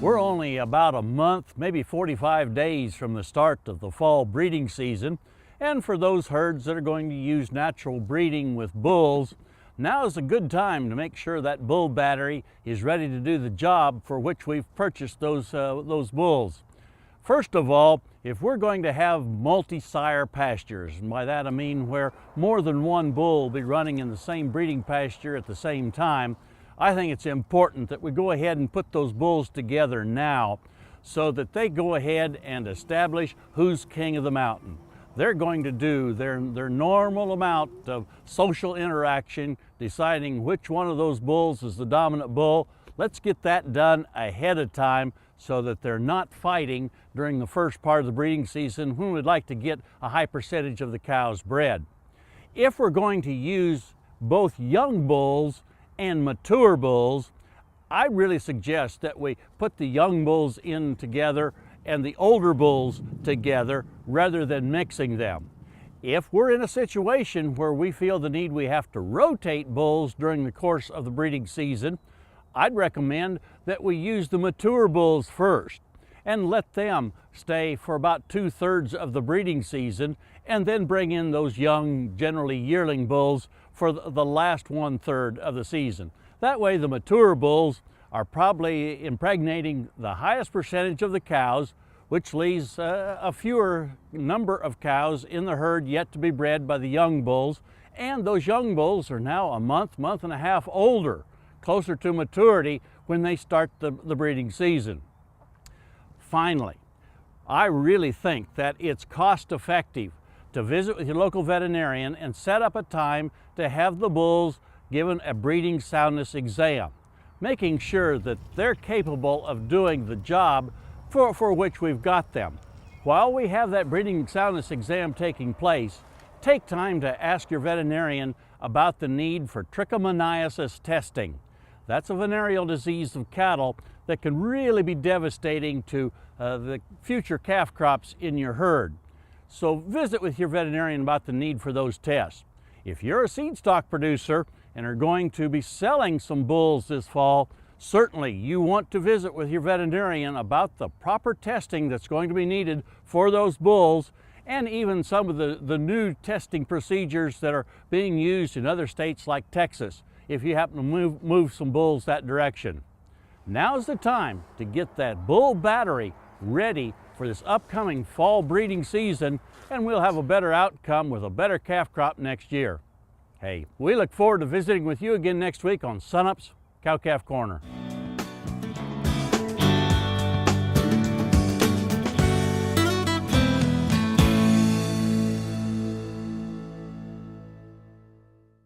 We're only about a month, maybe 45 days from the start of the fall breeding season, and for those herds that are going to use natural breeding with bulls, now is a good time to make sure that bull battery is ready to do the job for which we've purchased those bulls. First of all, if we're going to have multi-sire pastures, and by that I mean where more than one bull will be running in the same breeding pasture at the same time, I think it's important that we go ahead and put those bulls together now so that they go ahead and establish who's king of the mountain. They're going to do their normal amount of social interaction, deciding which one of those bulls is the dominant bull. Let's get that done ahead of time so that they're not fighting during the first part of the breeding season when we'd like to get a high percentage of the cows bred. If we're going to use both young bulls and mature bulls, I really suggest that we put the young bulls in together and the older bulls together rather than mixing them. If we're in a situation where we feel the need we have to rotate bulls during the course of the breeding season, I'd recommend that we use the mature bulls first and let them stay for about 2/3 of the breeding season, and then bring in those young, generally yearling bulls for the last 1/3 of the season. That way the mature bulls are probably impregnating the highest percentage of the cows, which leaves a fewer number of cows in the herd yet to be bred by the young bulls. And those young bulls are now a month and a half older, closer to maturity when they start the breeding season. Finally, I really think that it's cost effective to visit with your local veterinarian and set up a time to have the bulls given a breeding soundness exam, making sure that they're capable of doing the job for which we've got them. While we have that breeding soundness exam taking place, take time to ask your veterinarian about the need for trichomoniasis testing. That's a venereal disease of cattle that can really be devastating to the future calf crops in your herd. So visit with your veterinarian about the need for those tests. If you're a seed stock producer and are going to be selling some bulls this fall, certainly you want to visit with your veterinarian about the proper testing that's going to be needed for those bulls, and even some of the new testing procedures that are being used in other states like Texas, if you happen to move some bulls that direction. Now's the time to get that bull battery ready for this upcoming fall breeding season, and we'll have a better outcome with a better calf crop next year. Hey, we look forward to visiting with you again next week on Sunup's Cow Calf Corner.